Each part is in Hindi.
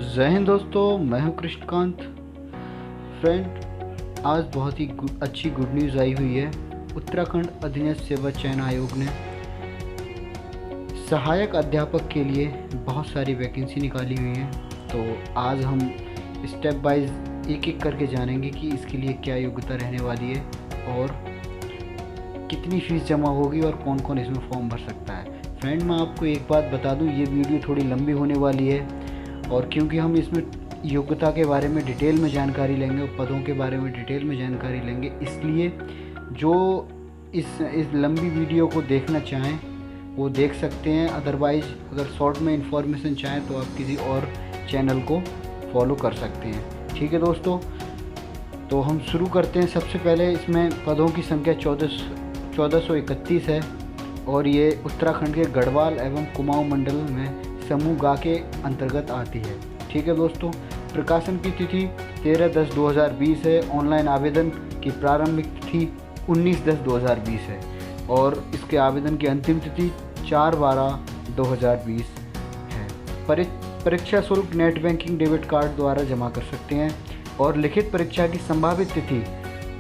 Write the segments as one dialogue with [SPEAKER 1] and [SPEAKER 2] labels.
[SPEAKER 1] जय हिंद दोस्तों, मैं हूं कृष्णकांत। फ्रेंड, आज बहुत ही अच्छी गुड न्यूज़ आई हुई है। उत्तराखंड अधीनस्थ सेवा चयन आयोग ने सहायक अध्यापक के लिए बहुत सारी वैकेंसी निकाली हुई है। तो आज हम स्टेप वाइज एक एक करके जानेंगे कि इसके लिए क्या योग्यता रहने वाली है और कितनी फ़ीस जमा होगी और कौन कौन इसमें फॉर्म भर सकता है। फ्रेंड, मैं आपको एक बात बता दूं, ये वीडियो थोड़ी लंबी होने वाली है और क्योंकि हम इसमें योग्यता के बारे में डिटेल में जानकारी लेंगे और पदों के बारे में डिटेल में जानकारी लेंगे, इसलिए जो इस लंबी वीडियो को देखना चाहें वो देख सकते हैं। अदरवाइज़ अगर शॉर्ट में इंफॉर्मेशन चाहें तो आप किसी और चैनल को फॉलो कर सकते हैं। ठीक है दोस्तों, तो हम शुरू करते हैं। सबसे पहले इसमें पदों की संख्या 1431 है और ये उत्तराखंड के गढ़वाल एवं कुमाऊं मंडल में समूह गा के अंतर्गत आती है। ठीक है दोस्तों, प्रकाशन की तिथि 13/10/2020 है। ऑनलाइन आवेदन की प्रारंभिक तिथि 19/10/2020 है और इसके आवेदन की अंतिम तिथि 4/12/2020 है। परीक्षा शुल्क नेट बैंकिंग डेबिट कार्ड द्वारा जमा कर सकते हैं और लिखित परीक्षा की संभावित तिथि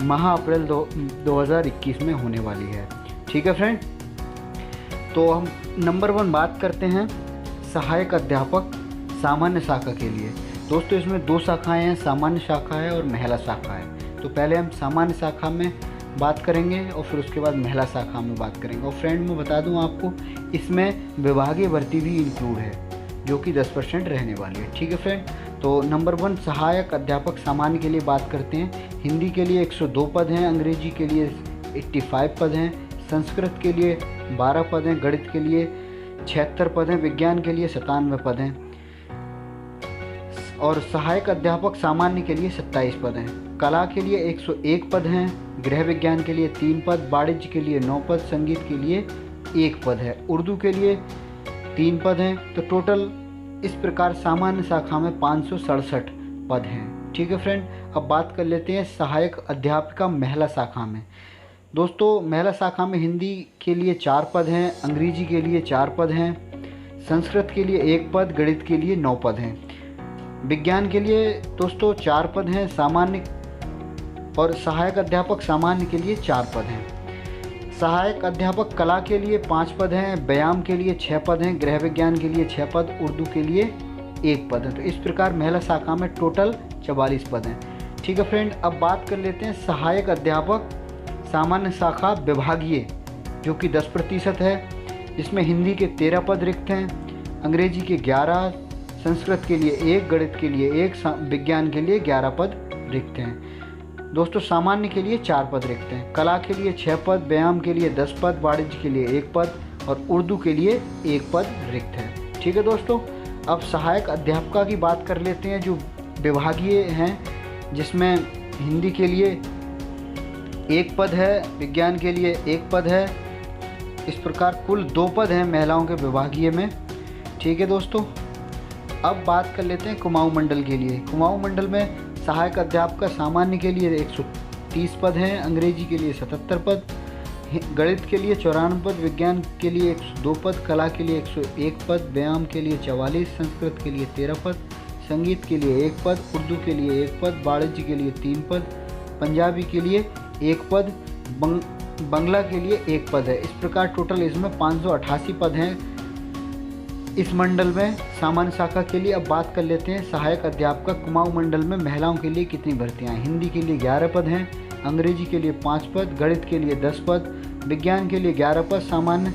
[SPEAKER 1] माह अप्रैल 2021 में होने वाली है। ठीक है फ्रेंड, तो हम नंबर 1 बात करते हैं सहायक अध्यापक सामान्य शाखा के लिए। दोस्तों, इसमें 2 शाखाएं हैं, सामान्य शाखा है और महिला शाखा है। तो पहले हम सामान्य शाखा में बात करेंगे और फिर उसके बाद महिला शाखा में बात करेंगे। और फ्रेंड, मैं बता दूं आपको, इसमें विभागीय भर्ती भी इंक्लूड है जो कि 10% रहने वाली है। ठीक है फ्रेंड, तो नंबर 1 सहायक अध्यापक सामान्य के लिए बात करते हैं। हिंदी के लिए 102 पद हैं, अंग्रेजी के लिए 85 पद हैं, संस्कृत के लिए 12 पद हैं, गणित के लिए 76 पद हैं, विज्ञान के लिए 97 पद हैं और सहायक अध्यापक सामान्य के लिए 27 पद हैं। कला के लिए 101 पद हैं, गृह विज्ञान के लिए 3 पद, वाणिज्य के लिए 9 पद, संगीत के लिए 1 पद है, उर्दू के लिए 3 पद हैं। तो टोटल इस प्रकार सामान्य शाखा में 567 पद हैं। ठीक है फ्रेंड, अब बात कर लेते हैं सहायक अध्यापिका महिला शाखा में। दोस्तों, महिला शाखा में हिंदी के लिए 4 पद हैं, अंग्रेजी के लिए 4 पद हैं, संस्कृत के लिए 1 पद, गणित के लिए 9 पद हैं, विज्ञान के लिए दोस्तों 4 पद हैं सामान्य और सहायक अध्यापक सामान्य के लिए 4 पद हैं। सहायक अध्यापक कला के लिए 5 पद हैं, व्यायाम के लिए 6 पद हैं, गृह विज्ञान के लिए 6 पद, उर्दू के लिए 1 पद है। तो इस प्रकार महिला शाखा में टोटल 44 पद हैं। ठीक है फ्रेंड, अब बात कर लेते हैं सहायक अध्यापक सामान्य शाखा विभागीय, जो कि 10% है, जिसमें हिंदी के 13 पद रिक्त हैं, अंग्रेजी के 11, संस्कृत के लिए 1, गणित के लिए 1, विज्ञान के लिए 11 पद रिक्त हैं। दोस्तों, सामान्य के लिए 4 पद रिक्त हैं, कला के लिए 6 पद, व्यायाम के लिए 10 पद, वाणिज्य के लिए 1 पद और उर्दू के लिए 1 पद रिक्त है। ठीक है दोस्तों, अब सहायक अध्यापिका की बात कर लेते हैं जो विभागीय हैं, जिसमें हिंदी के लिए 1 पद है, विज्ञान के लिए 1 पद है। इस प्रकार कुल 2 पद हैं महिलाओं के विभागीय में। ठीक है दोस्तों, अब बात कर लेते हैं कुमाऊं मंडल के लिए। कुमाऊं मंडल में सहायक अध्यापक सामान्य के लिए 130 पद हैं, अंग्रेजी के लिए 77 पद, गणित के लिए 94 पद, विज्ञान के लिए 102 पद, कला के लिए 101 पद, व्यायाम के लिए 44, संस्कृत के लिए 13 पद, संगीत के लिए 1 पद, उर्दू के लिए 1 पद, वाणिज्य के लिए 3 पद, पंजाबी के लिए 1 पद, बंगला के लिए 1 पद है। इस प्रकार टोटल इसमें 588 पद हैं इस मंडल में सामान्य शाखा के लिए। अब बात कर लेते हैं सहायक अध्यापक कुमाऊं मंडल में महिलाओं के लिए कितनी भर्तियां हैं। हिंदी के लिए 11 पद हैं, अंग्रेजी के लिए 5 पद, गणित के लिए 10 पद, विज्ञान के लिए 11 पद, सामान्य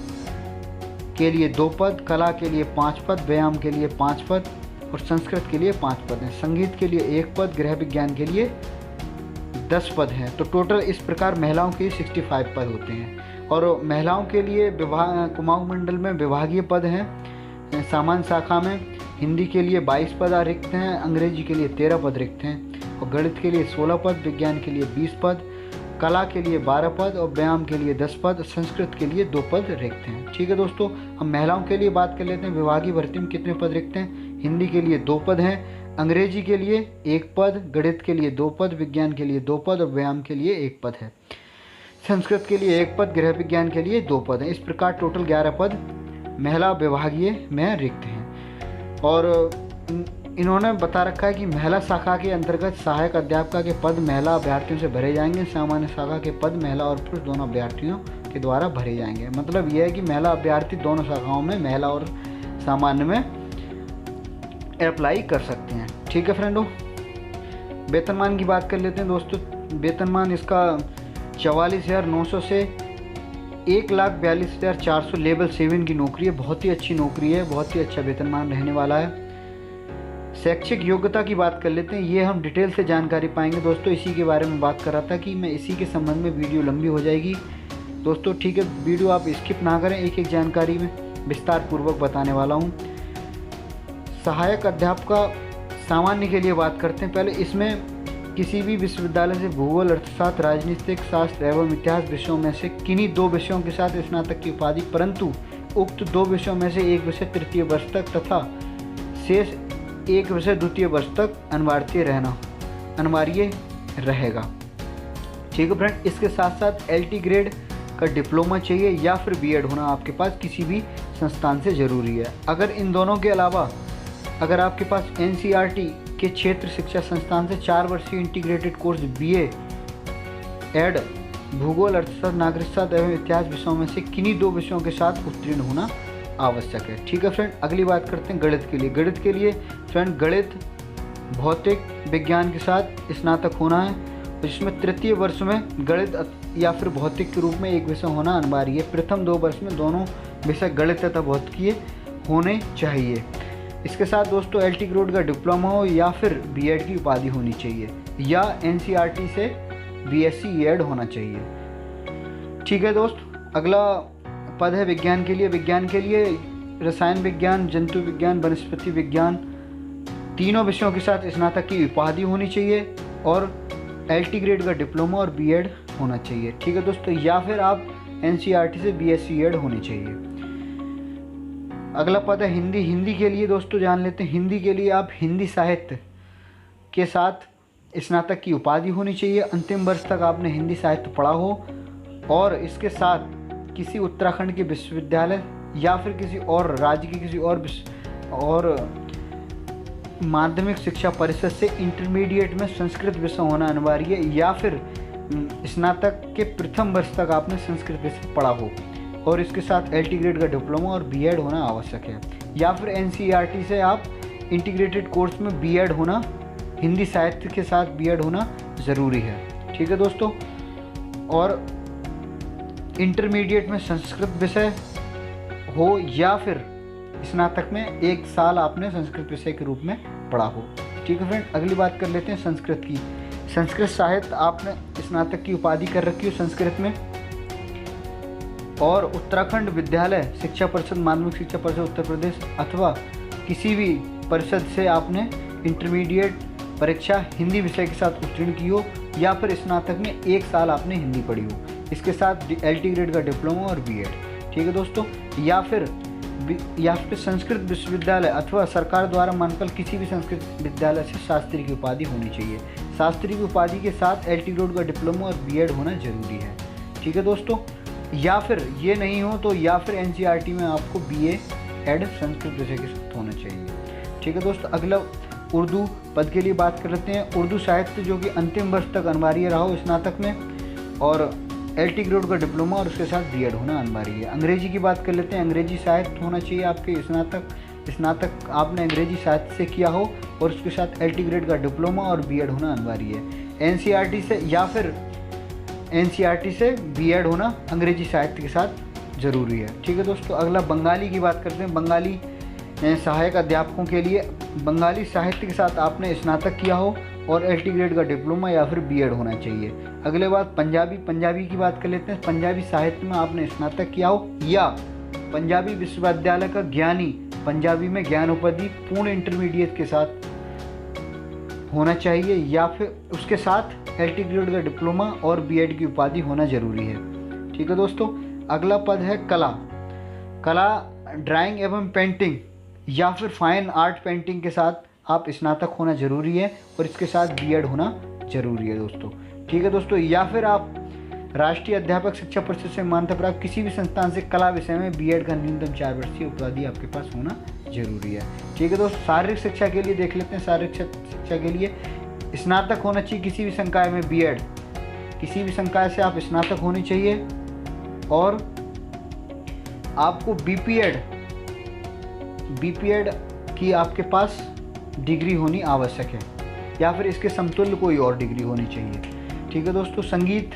[SPEAKER 1] के लिए 2 पद, कला के लिए 5 पद, व्यायाम के लिए 5 पद और संस्कृत के लिए 5 पद हैं, संगीत के लिए 1 पद, गृह विज्ञान के लिए 10 पद हैं। तो टोटल इस प्रकार महिलाओं के 65 पद होते हैं। और महिलाओं के लिए कुमाऊं मंडल में विभागीय पद हैं। सामान्य शाखा में हिंदी के लिए 22 पद रिक्त हैं, अंग्रेजी के लिए 13 पद रिक्त हैं और गणित के लिए 16 पद, विज्ञान के लिए 20 पद, कला के लिए 12 पद और व्यायाम के लिए 10 पद, संस्कृत के लिए 2 पद रिक्त हैं। ठीक है दोस्तों, हम महिलाओं के लिए बात कर लेते हैं। विभागीय भर्ती में कितने पद रिक्त हैं। हिंदी के लिए 2 पद हैं, अंग्रेजी के लिए 1 पद, गणित के लिए 2 पद, विज्ञान के लिए 2 पद और व्यायाम के लिए 1 पद है, संस्कृत के लिए 1 पद, गृह विज्ञान के लिए 2 पद हैं। इस प्रकार टोटल 11 पद महिला विभागीय में रिक्त हैं। और इन्होंने बता रखा है कि महिला शाखा के अंतर्गत सहायक अध्यापिका के पद महिला अभ्यर्थियों से भरे जाएंगे। सामान्य शाखा के पद महिला और पुरुष दोनों अभ्यर्थियों के द्वारा भरे जाएंगे। मतलब यह है कि महिला अभ्यर्थी दोनों शाखाओं में, महिला और सामान्य में अप्लाई कर सकते हैं। ठीक है फ्रेंडों, वेतनमान की बात कर लेते हैं दोस्तों। वेतनमान इसका 44,900 से 1,42,400 लेवल 7 की नौकरी है। बहुत ही अच्छी नौकरी है, बहुत ही अच्छा वेतनमान रहने वाला है। शैक्षिक योग्यता की बात कर लेते हैं। ये हम डिटेल से जानकारी पाएंगे दोस्तों। इसी के बारे में बात कर रहा था कि मैं इसी के संबंध में वीडियो लंबी हो जाएगी दोस्तों। ठीक है, वीडियो आप स्किप ना करें, एक एक जानकारी में विस्तार पूर्वक बताने वाला हूँ। सहायक अध्यापका सामान्य के लिए बात करते हैं। पहले इसमें किसी भी विश्वविद्यालय से भूगोल, अर्थशास्त्र, राजनीतिक शास्त्र एवं इतिहास विषयों में से किन्हीं 2 विषयों के साथ स्नातक की उपाधि, परंतु उक्त 2 विषयों में से एक विषय तृतीय वर्ष तक तथा शेष एक विषय द्वितीय वर्ष तक अनिवार्य रहेगा। ठीक है फ्रेंड, इसके साथ साथ LT ग्रेड का डिप्लोमा चाहिए या फिर BEd होना आपके पास किसी भी संस्थान से ज़रूरी है। अगर इन दोनों के अलावा अगर आपके पास NCERT के क्षेत्र शिक्षा संस्थान से 4 वर्षीय इंटीग्रेटेड कोर्स BA-एड भूगोल, अर्थशास्त्र, नागरिक शास्त्र एवं इतिहास विषयों में से किन्हीं 2 विषयों के साथ उत्तीर्ण होना आवश्यक है। ठीक है फ्रेंड, अगली बात करते हैं गणित के लिए। गणित के लिए फ्रेंड गणित भौतिक विज्ञान के साथ स्नातक होना है, जिसमें तृतीय वर्ष में गणित या फिर भौतिक के रूप में एक विषय होना अनिवार्य है। प्रथम 2 वर्ष में दोनों विषय गणित तथा भौतिकीय होने चाहिए। इसके साथ दोस्तों LT ग्रेड का डिप्लोमा हो या फिर BEd की उपाधि होनी चाहिए या NCERT से BSc-ED होना चाहिए। ठीक है दोस्त, अगला पद है विज्ञान के लिए। विज्ञान के लिए रसायन विज्ञान, जंतु विज्ञान, वनस्पति विज्ञान तीनों विषयों के साथ स्नातक की उपाधि होनी चाहिए और LT ग्रेड का डिप्लोमा और BEd होना चाहिए। ठीक है दोस्तों, या फिर आप NCERT से BSc-ED होनी चाहिए। अगला पद है हिंदी। हिंदी के लिए दोस्तों जान लेते हैं। हिंदी के लिए आप हिंदी साहित्य के साथ स्नातक की उपाधि होनी चाहिए। अंतिम वर्ष तक आपने हिंदी साहित्य पढ़ा हो और इसके साथ किसी उत्तराखंड के विश्वविद्यालय या फिर किसी और राज्य की किसी और माध्यमिक शिक्षा परिषद से इंटरमीडिएट में संस्कृत विषय होना अनिवार्य है या फिर स्नातक के प्रथम वर्ष तक आपने संस्कृत विषय पढ़ा हो और इसके साथ LT ग्रेड का डिप्लोमा और BEd होना आवश्यक है। या फिर NCERT से आप इंटीग्रेटेड कोर्स में BEd होना, हिंदी साहित्य के साथ BEd होना ज़रूरी है। ठीक है दोस्तों, और इंटरमीडिएट में संस्कृत विषय हो या फिर स्नातक में 1 साल आपने संस्कृत विषय के रूप में पढ़ा हो। ठीक है फ्रेंड, अगली बात कर लेते हैं संस्कृत की। संस्कृत साहित्य आपने स्नातक की उपाधि कर रखी हो संस्कृत में और उत्तराखंड विद्यालय शिक्षा परिषद, माध्यमिक शिक्षा परिषद उत्तर प्रदेश अथवा किसी भी परिषद से आपने इंटरमीडिएट परीक्षा हिंदी विषय के साथ उत्तीर्ण की हो या फिर स्नातक में 1 साल आपने हिंदी पढ़ी हो, इसके साथ LT ग्रेड का डिप्लोमा और BEd। ठीक है दोस्तों, या फिर संस्कृत विश्वविद्यालय अथवा सरकार द्वारा मान्यता किसी भी संस्कृत विद्यालय से शास्त्री की उपाधि होनी चाहिए। शास्त्री की उपाधि के साथ LT ग्रेड का डिप्लोमा और BEd होना जरूरी है। ठीक है दोस्तों, या फिर ये नहीं हो तो या फिर NCERT में आपको BA-एड संस्कृत विषय के साथ होना चाहिए। ठीक है दोस्तों, अगला उर्दू पद के लिए बात कर लेते हैं। उर्दू साहित्य जो कि अंतिम वर्ष तक अनिवार्य रहा हो स्नातक में और LT ग्रेड का डिप्लोमा और उसके साथ BEd होना अनिवार्य है। अंग्रेजी की बात कर लेते हैं। अंग्रेजी साहित्य होना चाहिए आपके स्नातक आपने अंग्रेजी साहित्य से किया हो और उसके साथ LT ग्रेड का डिप्लोमा और BEd होना अनिवार्य है। NCERT से या फिर NCERT से BEd होना अंग्रेजी साहित्य के साथ ज़रूरी है। ठीक है दोस्तों, अगला बंगाली की बात करते हैं। बंगाली सहायक अध्यापकों के लिए बंगाली साहित्य के साथ आपने स्नातक किया हो और LT ग्रेड का डिप्लोमा या फिर BEd होना चाहिए। अगले बात पंजाबी की बात कर लेते हैं। पंजाबी साहित्य में आपने स्नातक किया हो या पंजाबी विश्वविद्यालय का ज्ञानी पंजाबी में ज्ञान उपाधि पूर्ण इंटरमीडिएट के साथ होना चाहिए या फिर उसके साथ LT ग्रेड का डिप्लोमा और BEd की उपाधि होना जरूरी है। ठीक है दोस्तों, अगला पद है कला ड्राइंग एवं पेंटिंग या फिर फाइन आर्ट पेंटिंग के साथ आप स्नातक होना जरूरी है और इसके साथ BEd होना जरूरी है दोस्तों। ठीक है दोस्तों, या फिर आप राष्ट्रीय अध्यापक शिक्षा परिषद से मान्यता प्राप्त किसी भी संस्थान से कला विषय में बीएड का न्यूनतम 4 वर्षीय उपाधि आपके पास होना जरूरी है। ठीक है दोस्तों, शारीरिक शिक्षा के लिए देख लेते हैं। शारीरिक शिक्षा के लिए स्नातक होना चाहिए किसी भी संकाय में बीएड, किसी भी संकाय से आप स्नातक होनी चाहिए, और आपको बीपीएड की आपके पास डिग्री होनी आवश्यक है, या फिर इसके समतुल्य कोई और डिग्री होनी चाहिए। ठीक है दोस्तों, संगीत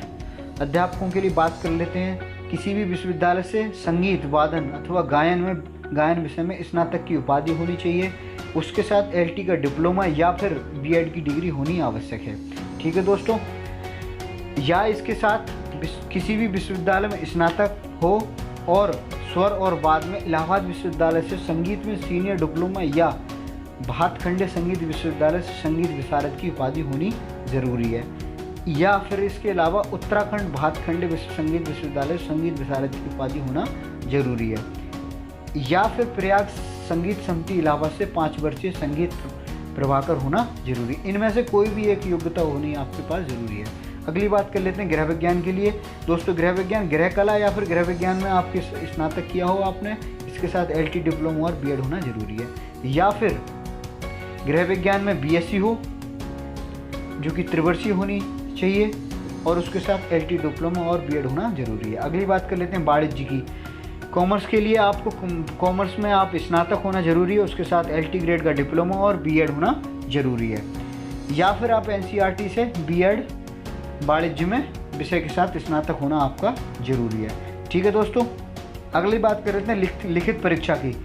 [SPEAKER 1] अध्यापकों के लिए बात कर लेते हैं। किसी भी विश्वविद्यालय से संगीत वादन अथवा गायन विषय में स्नातक की उपाधि होनी चाहिए। उसके साथ एलटी का डिप्लोमा या फिर बीएड की डिग्री होनी आवश्यक है। ठीक है दोस्तों, या इसके साथ किसी भी विश्वविद्यालय में स्नातक हो और स्वर और वाद में इलाहाबाद विश्वविद्यालय से संगीत में सीनियर डिप्लोमा या भातखंडे संगीत विश्वविद्यालय से संगीत विशारद की उपाधि होनी जरूरी है, या फिर इसके अलावा उत्तराखंड भातखंडे संगीत विश्वविद्यालय संगीत विशारद की उपाधि होना जरूरी है, या फिर प्रयाग संगीत समिति इलाहाबाद से 5 वर्षीय संगीत प्रभाकर होना जरूरी। इनमें से कोई भी एक योग्यता होनी आपके पास जरूरी है। अगली बात कर लेते हैं गृह विज्ञान के लिए। दोस्तों, गृह विज्ञान, गृह कला या फिर गृह विज्ञान में आपके स्नातक किया हो आपने, इसके साथ एलटी डिप्लोमा और बीएड होना जरूरी है, या फिर गृह विज्ञान में बीएससी हो जो कि त्रिवर्षीय होनी चाहिए और उसके साथ एलटी डिप्लोमा और बीएड होना जरूरी है। अगली बात कर लेते हैं वाणिज्य की। कॉमर्स के लिए आपको कॉमर्स में आप स्नातक होना जरूरी है, उसके साथ एलटी ग्रेड का डिप्लोमा और बीएड होना जरूरी है, या फिर आप एनसीईआरटी से बीएड वाणिज्य में विषय के साथ स्नातक होना आपका जरूरी है। ठीक है दोस्तों, अगली बात कर लेते हैं लिखित परीक्षा की।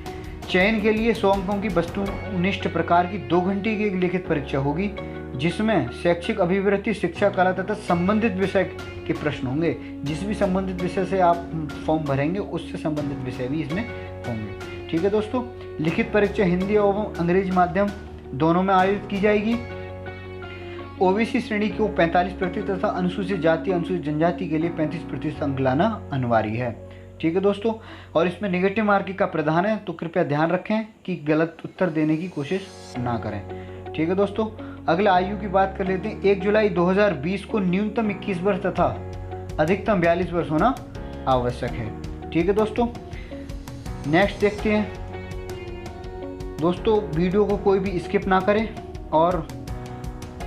[SPEAKER 1] चयन के लिए 100 अंकों की वस्तुनिष्ठ प्रकार की 2 घंटे की एक लिखित परीक्षा होगी, जिसमें शैक्षिक अभिवृत्ति, शिक्षा, कला तथा संबंधित विषय के प्रश्न होंगे। जिस भी संबंधित विषय से आप फॉर्म भरेंगे उससे संबंधित विषय भी इसमें होंगे। ठीक है दोस्तों, लिखित परीक्षा हिंदी एवं अंग्रेजी माध्यम दोनों में आयोजित की जाएगी। ओबीसी श्रेणी को 45% तथा अनुसूचित जाति अनुसूचित जनजाति के लिए 35% अंक लाना अनिवार्य है। ठीक है दोस्तों, और इसमें नेगेटिव मार्किंग का प्रावधान है, तो कृपया ध्यान रखें कि गलत उत्तर देने की कोशिश ना करें। ठीक है दोस्तों, अगले आयु की बात कर लेते हैं। 1 जुलाई 2020 को न्यूनतम 21 वर्ष तथा अधिकतम 42 वर्ष होना आवश्यक है। ठीक है दोस्तों, नेक्स्ट देखते हैं। दोस्तों, वीडियो को कोई भी स्किप ना करें, और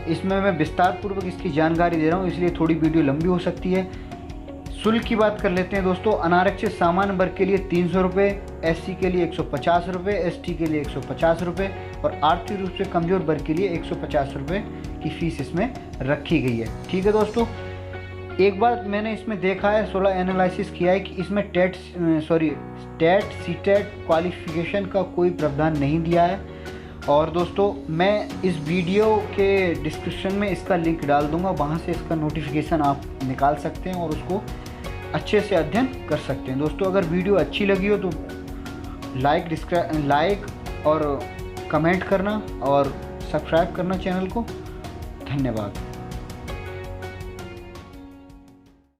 [SPEAKER 1] इसमें मैं विस्तार पूर्वक इसकी जानकारी दे रहा हूँ, इसलिए थोड़ी वीडियो लंबी हो सकती है। शुल्क की बात कर लेते हैं दोस्तों। अनारक्षित सामान्य वर्ग के लिए 300 रुपये, एससी के लिए 150 रुपये, एसटी के लिए 150 रुपये और आर्थिक रूप से कमजोर वर्ग के लिए 150 रुपये की फीस इसमें रखी गई है। ठीक है दोस्तों, एक बार मैंने इसमें देखा है, थोड़ा एनालिसिस किया है कि इसमें टेट सीटेट क्वालिफिकेशन का कोई प्रावधान नहीं दिया है। और दोस्तों, मैं इस वीडियो के डिस्क्रिप्शन में इसका लिंक डाल दूंगा, वहाँ से इसका नोटिफिकेशन आप निकाल सकते हैं और उसको अच्छे से अध्ययन कर सकते हैं। दोस्तों, अगर वीडियो अच्छी लगी हो तो लाइक और कमेंट करना और सब्सक्राइब करना चैनल को। धन्यवाद।